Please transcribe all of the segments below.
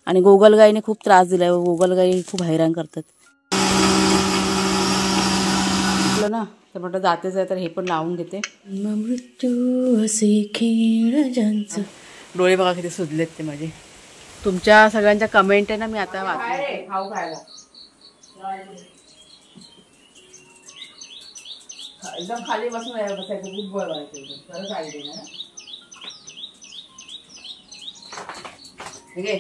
आणि गोगलगाईने खूप त्रास दिला, गोगलगाई खूप हैराण करतात ना. तर म्हटलं जातेच आहे तर हे पण लावून घेते. मृत्यू असे खेळ ज्यांचं. डोळे बघा किती सुजलेत ते माझे. तुमच्या सगळ्यांच्या कमेंट आहे ना, मी आता वाचते. खाऊ खायला एकदम खाली बसून बसायचं, खूप बरं व्हायचं खरंच आयडिया ना. ठीक आहे.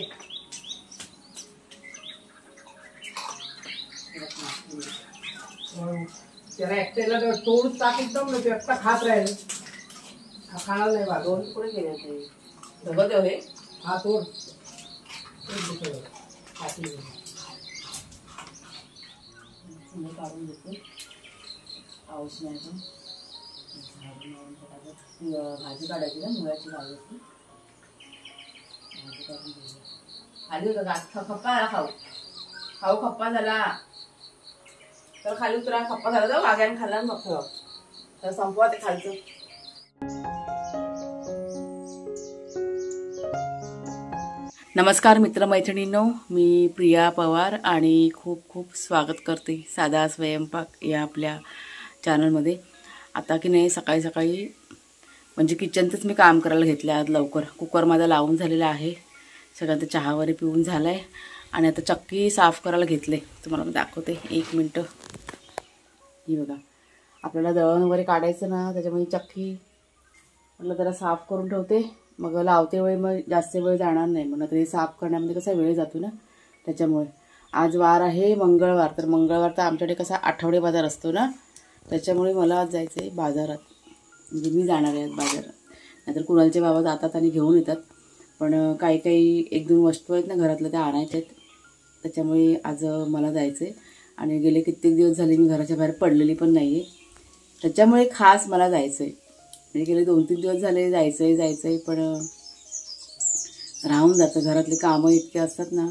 त्याला एकट्याला तोड टाक एकदम ना, ते एकटा खात राहील, खाणार नाही. बा दोन पुढे गेले ते धबत हे. हा तोड काढून देते. पाऊस नाही पण भाजी काढायची ना, मुळ्याची लावायची. भाजी काढून घ्यायची. खाली होतं का खप्पा झाला, खाऊ खाऊ खप्पा झाला तर खाली उतरा. खप्पा झाला तर वाघ्याने खाल्ला ना, मग तर संपवा ते खालचं. नमस्कार मित्रमैत्रिणींनो, मी प्रिया पवार आणि खूप खूप स्वागत करते साधा स्वयंपाक या आपल्या चॅनलमध्ये. आता की नाही सकाळी सकाळी म्हणजे किचनचंच मी काम करायला घेतलं आज लवकर. कुकर माझा लावून झालेला आहे, सगळ्यांचा चहा वगैरे पिऊन झाला आहे आणि आता चक्की साफ करायला घेतले. तुम्हाला मी दाखवते, 1 मिनटं. ही बघा, आपल्याला दळण वगैरे काढायचं ना, त्याच्यामुळे चक्की म्हटलं जरा साफ करून ठेवते, मग लावते वेळी मग जास्त वेळ जाणार नाही. मग आता हे साफ करण्यामध्ये कसा वेळ जातो ना, त्याच्यामुळे. आज वार आहे मंगळवार, तर मंगळवार तर आमच्याकडे कसा आठवडे बाजार असतो ना, त्याच्यामुळे मला आज जायचं आहे बाजारात. म्हणजे मी जाणार आहे आज बाजारात, नाहीतर कुणालचे बाबा जातात आणि घेऊन येतात. पण काही काही 1-2 वस्तू आहेत ना घरातल्या, त्या आणायच्या आहेत, त्याच्यामुळे आज मला जायचं आहे. आणि गेले कित्येक दिवस झाले मी घराच्या बाहेर पडलेली पण नाही आहे, त्याच्यामुळे खास मला जायचं आहे. म्हणजे गेले 2-3 दिवस झाले जायचं आहे, पण राहून जातं. घरातले कामं इतके असतात ना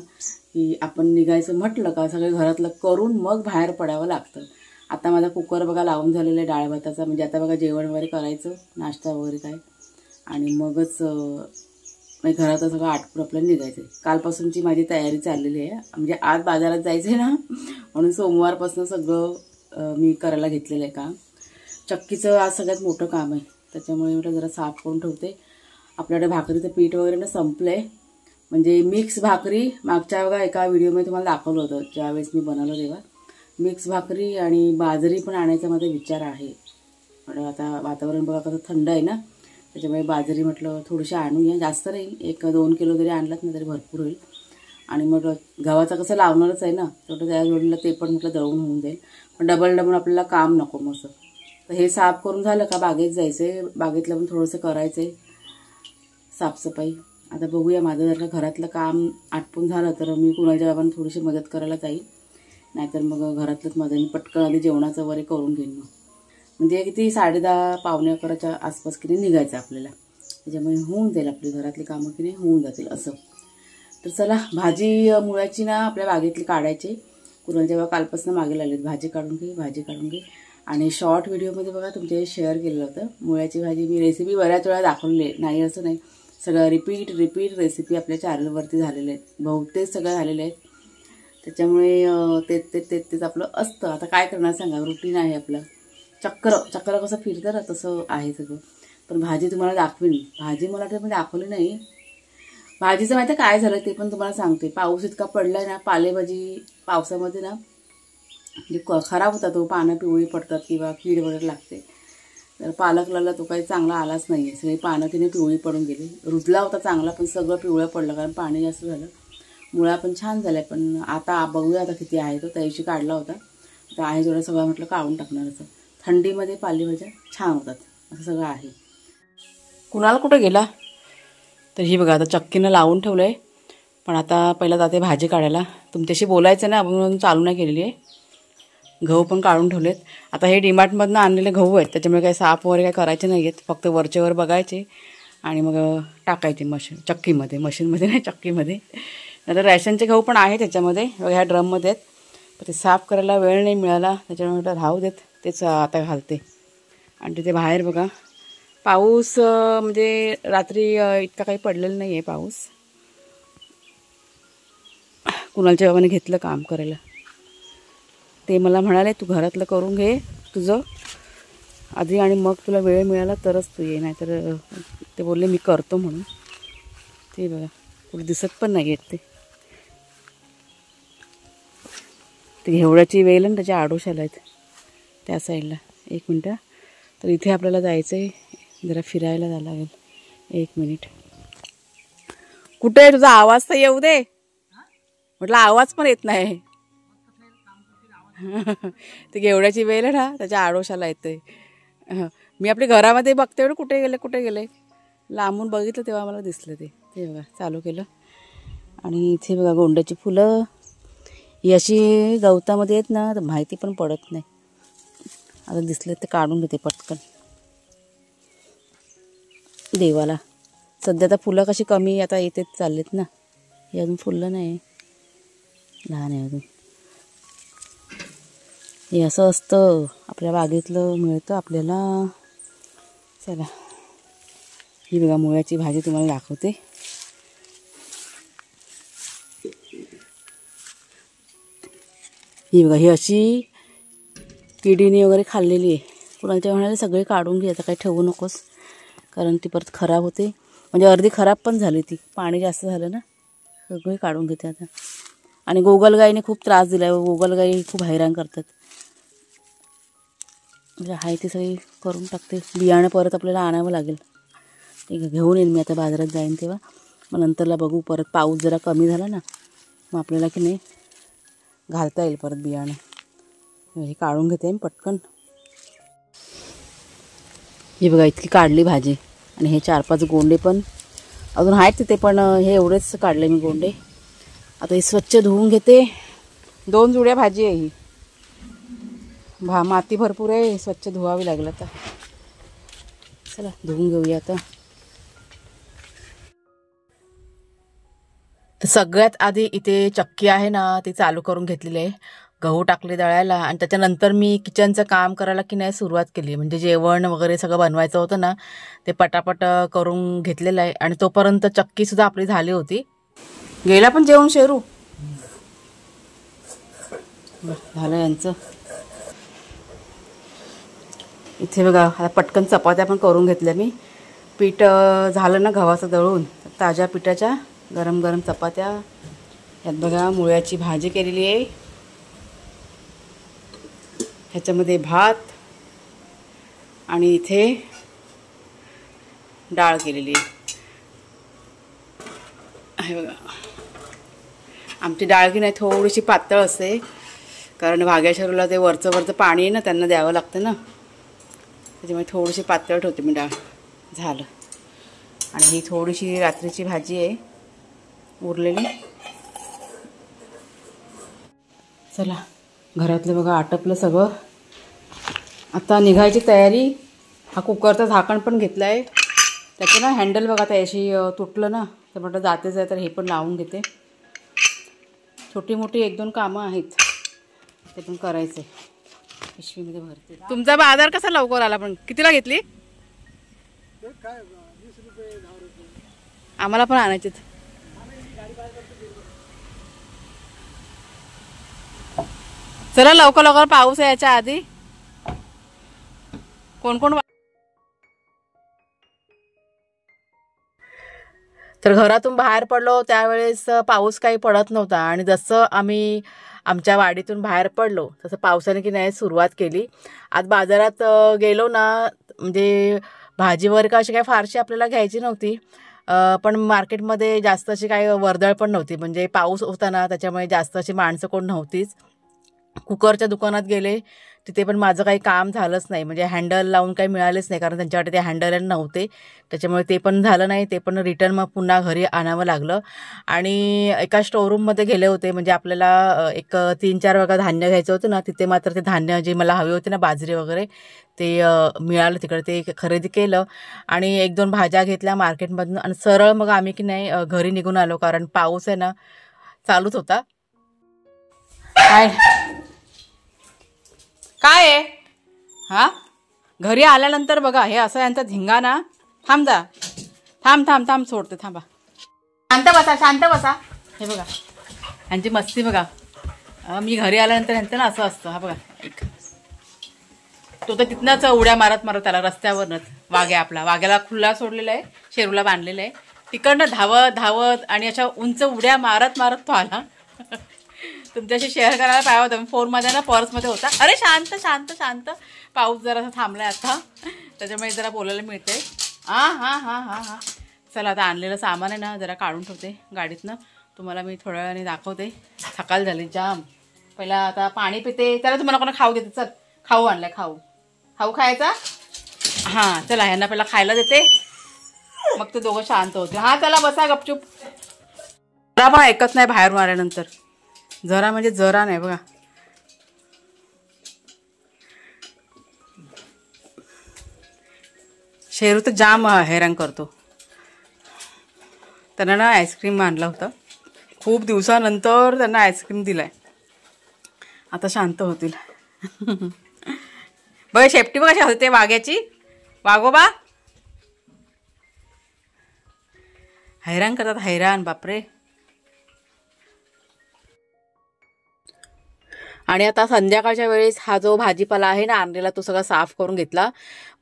की आपण निघायचं म्हटलं का सगळं घरातलं करून मग बाहेर पडावं लागतं. आता माझा कुकर बघा लावून झालेला आहे डाळ भाताचा. म्हणजे आता बघा जेवण वगैरे करायचं, नाश्ता वगैरे काय, आणि मगच म्हणजे घरात सगळं आटपून आपल्याला निघायचं आहे. कालपासूनची माझी तयारी चाललेली आहे. म्हणजे आज बाजारात जायचं आहे ना, म्हणून सोमवारपासून सगळं मी करायला घेतलेलं आहे काम. चक्कीचं आज सगळ्यात मोठं काम आहे, त्याच्यामुळे म्हटलं जरा साफ करून ठेवते. आपल्याकडे भाकरीचं पीठ वगैरे ना संपलं आहे. म्हणजे मिक्स भाकरी मागच्या बघा एका व्हिडिओमध्ये तुम्हाला दाखवलं होतं, ज्यावेळेस मी बनवलं तेव्हा. मिक्स भाकरी आणि बाजरी पण आणायचा माझा विचार आहे. पण आता वातावरण बघा कसं थंड आहे ना, त्याच्यामुळे बाजरी म्हटलं थोडीशी आणूया. जास्त नाही, 1-2 किलो जरी आणलात ना तरी भरपूर होईल. आणि मग गव्हाचं कसं लावणारच आहे ना, तेवढं त्या जोडीला ते पण म्हटलं दळून होऊन जाईल. पण डबल आपल्याला काम नको मग. तर हे साफ करून झालं का बागेत जायचं आहे. बागेतलं पण थोडंसं करायचं आहे साफसफाई. आता बघूया, माझं जर का घरातलं काम आटपून झालं तर मी कुणाच्या बाबांना थोडीशी मदत करायला जाईल, नाहीतर मग घरातलंच माझं मी पटकन आधी जेवणाचं वगैरे करून घेईन. मग म्हणजे किती 10:30 पावणे 11च्या आसपास किती निघायचं आपल्याला, त्याच्यामुळे होऊन जाईल आपली घरातली कामं की नाही होऊन जातील असं. तर चला, भाजी मुळ्याची ना आपल्या बागेतली काढायची. कुणाल जेव्हा कालपासून मागे लागलेत, भाजी काढून घे. आणि शॉर्ट व्हिडिओमध्ये बघा तुमच्या शेअर केलेलं होतं मुळ्याची भाजी. मी रेसिपी बऱ्याच वेळा दाखवली नाही असं नाही, सगळं रिपीट रेसिपी आपल्या चॅनलवरती झालेल्या आहेत, बहुतेक सगळं झालेलं आहे. त्याच्यामुळे तेच आपलं असतं. आता काय करणार सांगा, रुटीन आहे आपलं. चक्र कसं फिरतं ना तसं आहे सगळं. पण भाजी तुम्हाला दाखवेन. भाजी मला तर मी दाखवली नाही. भाजीचं माहिती काय झालं ते पण तुम्हाला सांगते. पाऊस इतका पडलाय ना, पालेभाजी पावसामध्ये ना म्हणजे खराब होतात, तो पानं पिवळी पडतात किंवा कीड वगैरे लागते. तर पालकला तो काही चांगला आलाच नाही आहे, सगळी पानं तिने पिवळी पडून गेली. रुजला होता चांगला पण सगळं पिवळं पडलं, कारण पाणी जास्त झालं. मुळा पण छान झालाय, पण आता बघूया आता किती आहे. तो त्या दिवशी काढला होता, तर आहे जेवढं सगळं म्हटलं काढून टाकणार. असं थंडीमध्ये पालेभाज्या छान होतात, असं सगळं आहे. कुणाला कुठं गेला तर ही बघा, आता चक्कीनं लावून ठेवलं आहे. पण आता पहिला जाते भाजी काढायला. तुमच्याशी बोलायचं ना म्हणून चालू नाही केलेली आहे. गहू पण काढून ठेवलेत. आता हे डीमार्टमधनं आणलेले गहू आहेत, त्याच्यामुळे काही साफ वगैरे काही करायचे नाही आहेत, फक्त वरचेवर बघायचे आणि मग टाकायचे चक्कीमध्ये. मशीनमध्ये नाही, चक्कीमध्ये. नंतर रॅशनचे गहू पण आहे त्याच्यामध्ये, ह्या ड्रममध्ये आहेत. पण ते साफ करायला वेळ नाही मिळाला, त्याच्यामुळे राहू देत, तेच आता घालते. आणि तिथे बाहेर बघा पाऊस, म्हणजे रात्री इतका काही पडलेला नाही आहे पाऊस. कुणालच्या बाबाने घेतलं काम करायला. ते मला म्हणाले तू घरातलं करून घे तुझं आधी आणि मग तुला वेळ मिळाला तरच तू ये, नाहीतर ते बोलले मी करतो म्हणून. ते बघा कुठे दिसत पण नाही आहेत ते घेवड्याची वेल आणि त्याच्या आडोशाला आहेत त्या साईडला. 1 मिनटं. तर इथे आपल्याला जायचं आहे, जरा फिरायला जायला लागेल. 1 मिनिट. कुठे आहे तुझा आवाज तर येऊ दे म्हटलं, आवाज पण येत नाही. ते घेवड्याची वेल आहे ना त्याच्या आडोशाला येते. मी आपल्या घरामध्ये बघते एवढं कुठे गेले लांबून बघितलं तेव्हा मला दिसलं ते बघा चालू केलं. आणि इथे बघा गोंड्याची फुलं ही अशी गवतामध्ये आहेत ना तर माहिती पण पडत नाही. आता दिसले ते काढून घेते पटकन देवाला. सध्या तर फुलं कशी कमी आता येतेच चाललेत ना. हे अजून फुललं नाही, लहान आहे अजून. हे असं असतं आपल्या बागेतलं मिळतं आपल्याला. चला ही बघा मुळ्याची भाजी तुम्हाला दाखवते. ही बघा ही अशी किडीने वगैरे खाल्लेली आहे. कुणाच्या म्हणाले सगळे काढून घे, आता काही ठेवू नकोस कारण ती परत खराब होते. म्हणजे अर्धी खराब पण झाली ती, पाणी जास्त झालं ना. सगळे काढून घेते आता. आणि गोगलगाईने खूप त्रास दिला आहे. गोगलगाई खूप हैराण करतात. म्हणजे आहे ती सगळी करून टाकते. बियाणं परत आपल्याला आणावं लागेल. ठीक आहे घेऊन येईल मी आता बाजारात जाईन तेव्हा. मग नंतरला बघू परत पाऊस जरा कमी झाला ना मग आपल्याला की नाही घालता येईल परत बियाणं. हे काढून घेते मी पटकन. ही बघा इतकी काढली भाजी. आणि हे 4-5 गोंडे पण अजून आहेत तिथे, पण हे एवढेच काढले मी गोंडे. आता ही स्वच्छ धुवून घेते. 2 जुड्या भाजी आहे ही. माती भरपूर आहे, स्वच्छ धुवावी लागेल आता. चला धुवून घेऊया आता. तर सगळ्यात आधी इथे चक्की आहे ना ती चालू करून घेतलेली आहे. गहू टाकले दळायला आणि त्याच्यानंतर मी किचनचं काम करायला की नाही सुरुवात केली. म्हणजे जेवण वगैरे सगळं बनवायचं होतं ना ते पटापट करून घेतलेलं आहे. आणि तोपर्यंत चक्कीसुद्धा आपली झाली होती. गेला पण जेवण शेरू झालं यांचं. इथे बघा आता पटकन चपात्या पण करून घेतल्या मी. पीठ झालं ना गव्हाचं दळून, ताज्या पिठाच्या गरम गरम चपात्या. यात बघा मुळ्याची भाजी केलेली आहे, ह्याच्यामध्ये भात आणि इथे डाळ केलेली आहे बघा. आमची डाळ की नाही थोडीशी पातळ असते कारण वाघ्याशरूला ते वरचं पाणी आहे ना त्यांना द्यावं लागतं ना, त्याच्यामुळे थोडीशी पातळ ठेवते मी डाळ. झालं. आणि ही थोडीशी रात्रीची भाजी आहे उरलेली. चला घरातलं बघा आटपलं सगळं. आता निघायची तयारी. हा कुकरचं झाकण पण घेतलं आहे. त्याचं ना हँडल बघा त्याशी तुटलं ना तर म्हटलं जातेच आहे तर हे पण लावून घेते. छोटी मोठी 1-2 कामं आहेत ते पण करायचे. पिशवीमध्ये भरते. तुमचा बाजार कसा लवकर आला पण? कितीला घेतली? आम्हाला पण आणायचे. चला लवकर लवकर पाऊस यायच्या आधी. कोण कोण तर घरातून बाहेर पडलो त्यावेळेस पाऊस काही पडत नव्हता. आणि जसं आम्ही आमच्या वाडीतून बाहेर पडलो तसं पावसाने की नाही सुरुवात केली. आज बाजारात गेलो ना म्हणजे भाजी वगैरे का अशी काही फारशी आपल्याला घ्यायची नव्हती. पण मार्केटमध्ये जास्त अशी काही वर्दळ पण नव्हती. म्हणजे पाऊस होता ना त्याच्यामुळे जास्त अशी माणसं कोण नव्हतीच. कुकरच्या दुकानात गेले तिथे पण माझं काही काम झालंच नाही. म्हणजे हँडल लावून काही मिळालेच नाही कारण त्यांच्याकडे ते हँडल नव्हते. त्याच्यामुळे ते पण झालं नाही. ते पण रिटर्न मग पुन्हा घरी आणावं लागलं. आणि एका स्टोरूममध्ये गेले होते म्हणजे आपल्याला एक 3-4 वगा धान्य घ्यायचं होतं ना. तिथे मात्र ते धान्य जे मला हवे होते ना बाजरी वगैरे ते मिळालं तिकडे. ते खरेदी केलं आणि 1-2 भाज्या घेतल्या मार्केटमधून आणि सरळ मग आम्ही की नाही घरी निघून आलो कारण पाऊस आहे ना चालूच होता. काय आहे हा? घरी आल्यानंतर बघा हे असं यांचा धिंगाणा. थांब जा. थांब सोडते थांबा. शांत बसा. हे बघा ह्यांची मस्ती बघा. मी घरी आल्यानंतर ह्यांचं ना असं असतं. हा बघा एक तो तर तिथनंच उड्या मारत मारत आला रस्त्यावरनंच. वाघ्या आपला वाघ्याला खुला सोडलेला आहे, शेरूला बांधलेलं आहे. तिकडनं धावत धावत आणि अशा उंच उड्या मारत मारत तो आला. तुमच्याशी शेअर करायला पाहिजे होतं. फोनमध्ये ना पर्समध्ये होता. अरे शांत शांत शांत. पाऊस जरासा थांबलाय आता, त्याच्यामुळे जरा बोलायला मिळते. हां हां हां हां हां. चला आता आणलेलं सामान आहे ना जरा काढून ठेवते गाडीतनं. तुम्हाला मी थोड्या वेळाने दाखवते. सकाळ झाली जाम. पहिला आता पाणी पिते. त्याला तुम्हाला कोणा खाऊ देते. चल खाऊ आणलाय. खाऊ खाऊ खायचा. हां चला ह्यांना पहिला खायला देते, मग ते दोघं शांत होते. हां चला बसा गपचूप. जरा पण ऐकत नाही बाहेरून आल्यानंतर. जरा म्हणजे जरा नाही बघा. शेरू तर जाम हैराण करतो. त्यांना ना आईस्क्रीम आणलं होतं. खूप दिवसानंतर त्यांना आईस्क्रीम दिलाय. आता शांत होतील. बघ शेपटी बघ कशा होते वाघ्याची. वाघोबा हैराण करतात. हैराण बापरे. आणि आता संध्याकाळच्या वेळेस हा जो भाजीपाला आहे ना आणलेला तो सगळा साफ करून घेतला.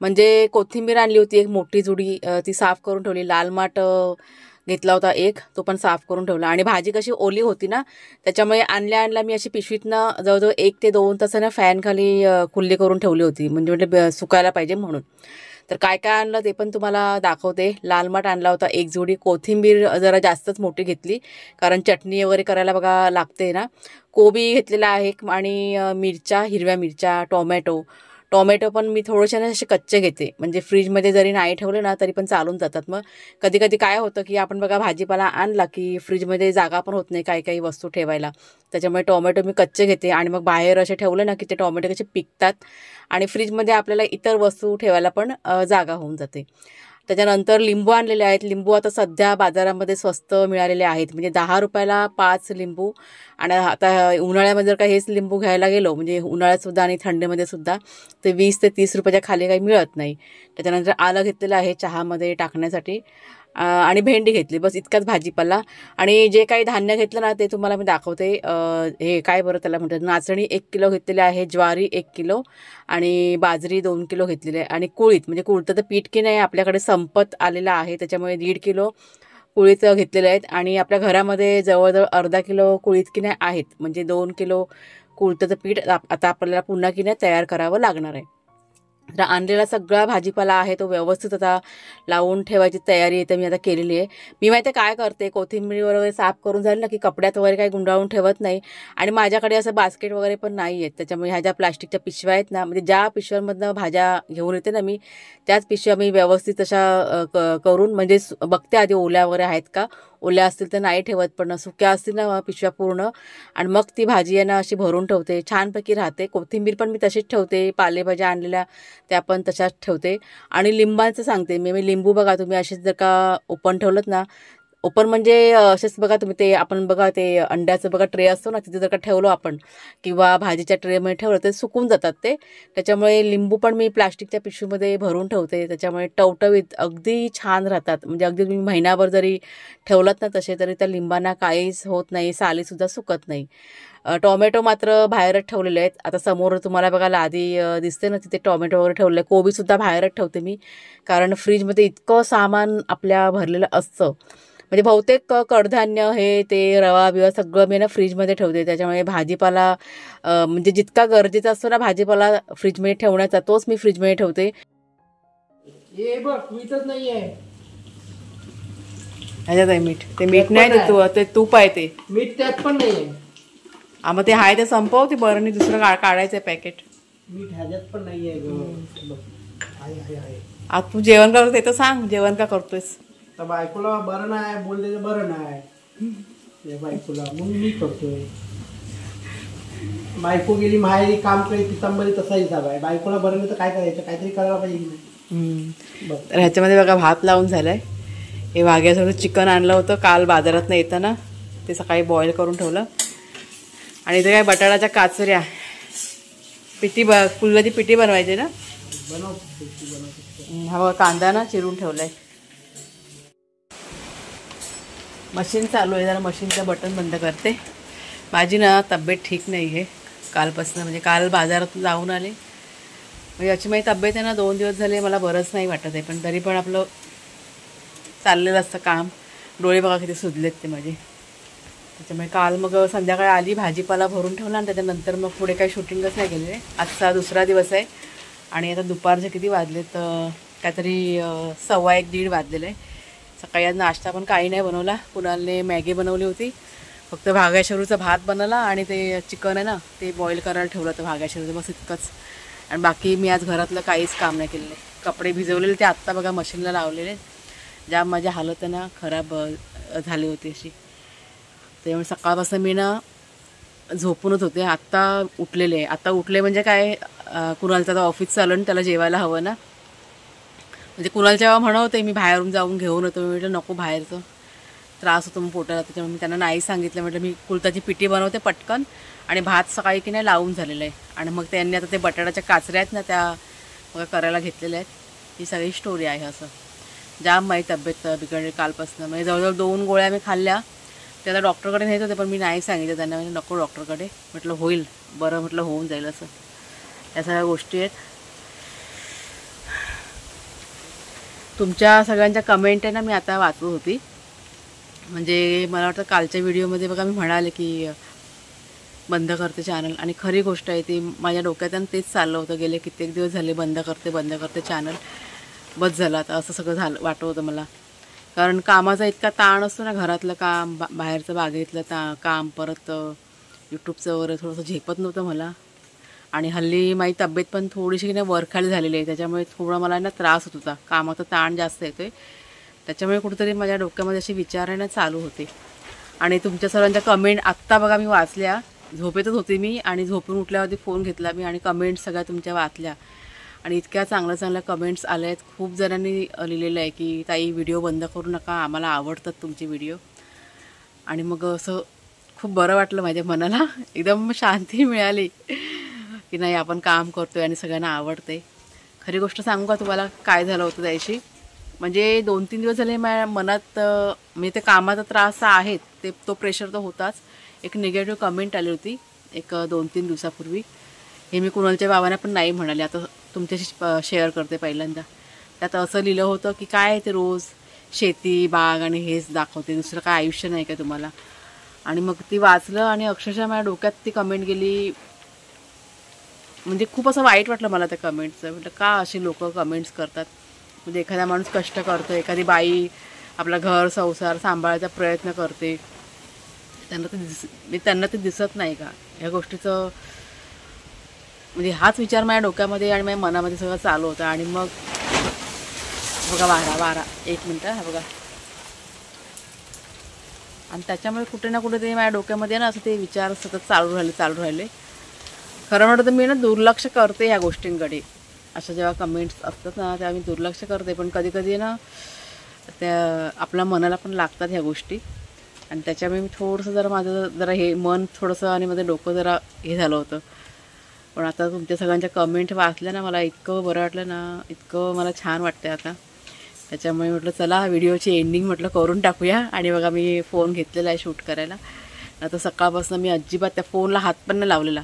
म्हणजे कोथिंबीर आणली होती एक मोठी जुडी, ती साफ करून ठेवली. लाल माठ घेतला होता एक, तो पण साफ करून ठेवला. आणि भाजी कशी ओली होती ना त्याच्यामुळे आणल्या मी अशी पिशवीतनं जवळजवळ 1 ते 2 तास ना फॅन खाली खुल्ली करून ठेवली होती. म्हणजे सुकायला पाहिजे म्हणून. तर काय काय आणलं ते पण तुम्हाला दाखवते. लाल माठ आणला होता एक जोडी. कोथिंबीर जरा जास्तच मोठी घेतली कारण चटणी वगैरे करायला बघा लागते ना. कोबी घेतलेला आहे आणि मिरच्या, हिरव्या मिरच्या, टोमॅटो पण मी थोडेसे ना असे कच्चे घेते. म्हणजे फ्रीजमध्ये जरी नाही ठेवले ना तरी पण चालून जातात. मग कधी कधी काय होतं की आपण बघा भाजीपाला आणला की फ्रीजमध्ये जागा पण होत नाही काही काही वस्तू ठेवायला. त्याच्यामुळे टोमॅटो मी कच्चे घेते आणि मग बाहेर असे ठेवले ना की ते टोमॅटो कसे पिकतात आणि फ्रीजमध्ये आपल्याला इतर वस्तू ठेवायला पण जागा होऊन जाते. त्याच्यानंतर लिंबू आणलेले आहेत. लिंबू आता सध्या बाजारामध्ये स्वस्त मिळालेले आहेत. म्हणजे 10 रुपयाला 5 लिंबू. आणि आता उन्हाळ्यामध्ये जर का हेच लिंबू घ्यायला गेलो म्हणजे उन्हाळ्यातसुद्धा आणि थंडीमध्ये सुद्धा ते 20 ते 30 रुपयाच्या खाली काही मिळत नाही. त्याच्यानंतर आलं घेतलेलं आहे चहामध्ये टाकण्यासाठी आणि भेंडी घेतली. बस इतकाच भाजीपाला. आणि जे काही धान्य घेतलं ना ते तुम्हाला मी दाखवते. हे काय बरं त्याला म्हणतात, नाचणी 1 किलो घेतलेली आहे, ज्वारी 1 किलो आणि बाजरी 2 किलो घेतलेली आहे. आणि कुळीत म्हणजे कुळतं तर पीठ की नाही आपल्याकडे संपत आलेलं आहे त्याच्यामुळे 1.5 किलो कुळीत घेतलेले आहेत. आणि आपल्या घरामध्ये जवळजवळ अर्धा किलो कुळीत की नाही आहेत. म्हणजे 2 किलो कुळतं पीठ आता आपल्याला पुन्हा की नाही तयार करावं लागणार आहे. तर आणलेला सगळा भाजीपाला आहे तो व्यवस्थित आता लावून ठेवायची तयारी तर मी आता केलेली आहे. मी माहिती काय करते, कोथिंबीर वगैरे साफ करून झाली ना की कपड्यात वगैरे काही गुंडाळून ठेवत नाही. आणि माझ्याकडे असं बास्केट वगैरे पण नाही आहेत. त्याच्यामुळे ह्या ज्या प्लास्टिकच्या पिशव्या आहेत ना, म्हणजे ज्या पिशव्यांमधनं भाज्या घेऊन येते ना मी त्याच पिशव्या मी व्यवस्थित अशा करून म्हणजे बघते आधी ओल्या वगैरे आहेत का. ओल्या असतील तर नाही ठेवत, पण सुक्या असतील ना पिशव्या पूर्ण आणि मग ती भाजी आहे ना अशी भरून ठेवते. छानपैकी राहते. कोथिंबीर पण मी तशीच ठेवते. पालेभाज्या आणलेल्या त्या पण तशाच ठेवते. आणि लिंबाचं सांगते मी लिंबू बघा तुम्ही असेच जर का ओपन ठेवलं ना, ओपन म्हणजे असेच बघा तुम्ही ते आपण बघा ते अंड्याचं बघा ट्रे असतो ना तिथे जर का ठेवलो आपण किंवा भाजीच्या ट्रेमध्ये ठेवलं ते सुकून जातात ते. त्याच्यामुळे लिंबू पण मी प्लास्टिकच्या पिशवीमध्ये भरून ठेवते. त्याच्यामुळे टवटवीत अगदी छान राहतात. म्हणजे अगदी तुम्ही महिनाभर जरी ठेवलात ना तसे तरी त्या लिंबांना काहीच होत नाही, सालीसुद्धा सुकत नाही. टोमॅटो मात्र बाहेरच ठेवलेले आहेत. आता समोर तुम्हाला बघायला आधी दिसते ना तिथे टोमॅटो वगैरे ठेवले. कोबीसुद्धा बाहेरच ठेवते मी कारण फ्रीजमध्ये इतकं सामान आपल्या भरलेलं असतं. म्हणजे बहुतेक कडधान्य हे ते रवा बिवा सगळं मी ना फ्रीजमध्ये ठेवते. त्याच्यामुळे भाजीपाला म्हणजे जितका गरजेचा असतो ना भाजीपाला फ्रीजमध्ये ठेवण्याचा तोच मी फ्रीजमध्ये ठेवते. हे बघ मीठच नाही आहे. ह्याच्यात आहे मीठ. ते मीठ नाही ते तूप आहे. ते मीठ त्यात पण नाही आहे. मग ते आहे ते संपव ते बरं दुसरं काढायचं पॅकेट. मीठ ह्याच्यात पण नाही आहे. आज तू जेवण करतो ते तर सांग, जेवण का करतोयस. तर बायकोला बरं नाही बोलते बरं नाही बायकोला मग मी करतोय. बायको गेली माहेरी काम करी पितांबरी तसा हिसाब आहे. बायकोला बरं नाही तर काय करायचं, काहीतरी करायला पाहिजे की नाही. तर ह्याच्यामध्ये बघा भात लावून झालाय. हे वाघ्यासोबत चिकन आणलं होतं काल बाजारात येताना, ते सकाळी बॉईल करून ठेवलं. आणि इथे काय बटाट्याच्या काचऱ्या फुलाची पिठी बनवायची ना. हा बघा कांदा ना चिरून ठेवलाय. मशीन चालू आहे, जरा मशीनचं बटन बंद करते. माझी ना तब्येत ठीक नाही आहे कालपासून, म्हणजे काल बाजारातून जाऊन आले. म्हणजे याची माझी तब्येत आहे ना 2 दिवस झाले मला बरंच नाही वाटत आहे, पण तरी पण आपलं चाललेलं असतं काम. डोळे बघा किती सुजलेत ते माझे. त्याच्यामुळे काल मग संध्याकाळी आली, भाजीपाला भरून ठेवला आणि त्याच्यानंतर मग पुढे काही शूटिंगच नाही केलेले. आजचा दुसरा दिवस आहे आणि आता दुपारचे किती वाजलेत, काहीतरी 1:15-1:30 वाजलेले आहे. सकाळी आज नाश्ता पण काही नाही बनवला. कुणालने मॅगी बनवली होती, फक्त भाग्याशरूचा भात बनवला आणि ते चिकन आहे ना ते बॉईल करायला ठेवलं होतं भाग्याशरूचं, बस इतकंच. आणि बाकी मी आज घरातलं काहीच काम नाही केलेलं. कपडे भिजवलेले ते आत्ता बघा मशीनला लावलेले. जाम माझी हालत आहे ना खराब झाली होती अशी. त्यामुळे सकाळपासून मी ना झोपूनच होते. आत्ता उठलेले. आता उठले म्हणजे काय, कुणालचं आता ऑफिस चालू आणि त्याला जेवायला हवं ना. म्हणजे कुणाल जेव्हा म्हणवते मी बाहेरून जाऊन घेऊन येतो, मी म्हटलं नको, बाहेरचं त्रास होतो मग पोटाला. त्याच्यामुळे मी त्यांना नाही सांगितलं. म्हटलं मी कुळताची पिठी बनवते पटकन आणि भात सकाळी की नाही लावून झालेलं आहे. आणि मग त्यांनी आता ते बटाट्याच्या काचऱ्या आहेत ना त्या मग करायला घेतलेल्या आहेत. ही सगळी स्टोरी आहे. असं जाम माझी तब्येत बिघडली कालपासून. म्हणजे जवळजवळ 2 गोळ्या मी खाल्ल्या. त्याला डॉक्टरकडे नेत होते पण मी नाही सांगितलं त्यांना, म्हणजे नको डॉक्टरकडे, म्हटलं होईल बरं, म्हटलं होऊन जाईल असं. या सगळ्या गोष्टी आहेत. तुमच्या सगळ्यांच्या कमेंट आहे ना मी आता वाचत होती. म्हणजे मला वाटतं कालच्या व्हिडिओमध्ये बघा मी म्हणाले की बंद करते चॅनल, आणि खरी गोष्ट आहे ती. माझ्या डोक्यात तेच चाललं होतं गेले कित्येक दिवस झाले, बंद करते चॅनल, बस झालं आता असं सगळं झालं वाटत होतं मला. कारण कामाचा इतका ताण असतो ना, घरातलं काम, बाहेरचं बागेतलं काम, परत यूट्यूबचं वगैरे थोडंसं झेपत नव्हतं मला. आणि हल्ली माझी तब्येत पण थोडीशी ना वरखाली झालेली आहे, त्याच्यामुळे थोडा मला ना त्रास होत होता. कामाचा ताण जास्त येतो आहे, त्याच्यामुळे कुठेतरी माझ्या डोक्यामध्ये असे विचार आहे ना चालू होते. आणि तुमच्या सर्वांच्या कमेंट आत्ता बघा मी वाचल्या. झोपेतच होते मी आणि झोपून उठल्यावरती फोन घेतला मी आणि कमेंट्स सगळ्या तुमच्या वाचल्या. आणि इतक्या चांगल्या कमेंट्स आल्या आहेत. खूप जणांनी लिहिलेलं आहे की ताई व्हिडिओ बंद करू नका, आम्हाला आवडतात तुमचे व्हिडिओ. आणि मग असं खूप बरं वाटलं माझ्या मनाला, एकदम शांती मिळाली की नाही आपण काम करतोय आणि सगळ्यांना आवडते. खरी गोष्ट सांगू का तुम्हाला काय झालं होतं त्याशी, म्हणजे 2-3 दिवस झाले माझ्या मनात, म्हणजे ते कामाचा त्रास आहे ते, तो प्रेशर तर होताच. एक निगेटिव्ह कमेंट आली होती एक 2-3 दिवसापूर्वी. हे मी कुणालच्या बाबांना पण नाही म्हणाले, आता तुमच्याशी शेअर करते पहिल्यांदा. त्यात असं लिहिलं होतं की काय ते रोज शेती बाग आणि हेच दाखवते, दुसरं काय आयुष्य नाही का तुम्हाला. आणि मग ती वाचलं आणि अक्षरशः माझ्या डोक्यात ती कमेंट गेली. म्हणजे खूप असं वाईट वाटलं मला त्या कमेंटचं. म्हटलं का अशी लोक कमेंट्स करतात. म्हणजे एखादा माणूस कष्ट करतो, एखादी बाई आपला घर संसार सांभाळायचा प्रयत्न करते, त्यांना ते दिसत नाही का ह्या गोष्टीचं. म्हणजे हाच विचार माझ्या डोक्यामध्ये आणि माझ्या मनामध्ये सगळं चालू होतं. आणि मग बघा वारा 1 मिनटं, हा बघा. आणि त्याच्यामुळे कुठे ना कुठे ते माझ्या डोक्यामध्ये ना असं ते विचार सतत चालू राहिले. खरं म्हणतं तर मी ना दुर्लक्ष करते ह्या गोष्टींकडे. अशा जेव्हा कमेंट्स असतात ना तेव्हा मी दुर्लक्ष करते, पण कधी ना त्या आपल्या मनाला पण लागतात ह्या गोष्टी. आणि त्याच्यामुळे मी थोडंसं माझं हे मन थोडंसं आणि माझं डोकं जरा हे झालं होतं. पण आता तुमच्या सगळ्यांच्या कमेंट वाचल्या ना मला इतकं बरं वाटलं ना, इतकं मला छान वाटतं आता. त्याच्यामुळे म्हटलं चला व्हिडिओची एंडिंग म्हटलं करून टाकूया. आणि बघा मी फोन घेतलेला आहे शूट करायला. आता सकाळपासून मी अजिबात त्या फोनला हात पण नाही लावलेला.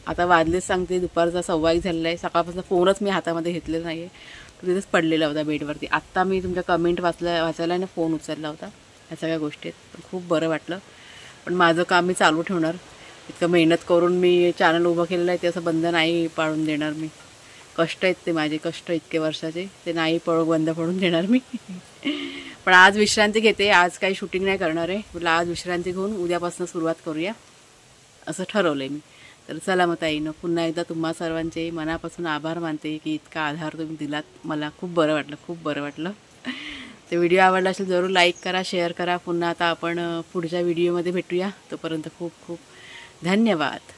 आता वाजलेच सांगते दुपारचा 1:15 झालेला आहे. सकाळपासून फोनच मी हातामध्ये घेतलेला नाही आहे, तो तिथेच पडलेला होता बेडवरती. आत्ता मी तुमच्या कमेंट वाचायला ना फोन उचलला होता. ह्या सगळ्या गोष्टी आहेत. पण खूप बरं वाटलं. पण माझं काम मी चालू ठेवणार. इतकं मेहनत करून मी चॅनल उभं केलेलं आहे ते असं बंद नाही पाडून देणार मी. कष्ट आहेत ते माझे, कष्ट इतके वर्षाचे, ते नाही बंद पडून देणार मी. पण आज विश्रांती घेते. आज काही शूटिंग नाही करणार आहे. म्हटलं आज विश्रांती घेऊन उद्यापासून सुरुवात करूया असं ठरवलं आहे मी. तर चला मग ताईनं पुन्हा एकदा तुम्हा सर्वांचे मनापासून आभार मानते की इतका आधार तुम्ही दिलात. मला खूप बरं वाटलं. ते व्हिडिओ आवडला असेल जरूर लाईक करा, शेअर करा. पुन्हा आता आपण पुढच्या व्हिडिओमध्ये भेटूया. तोपर्यंत खूप खूप धन्यवाद.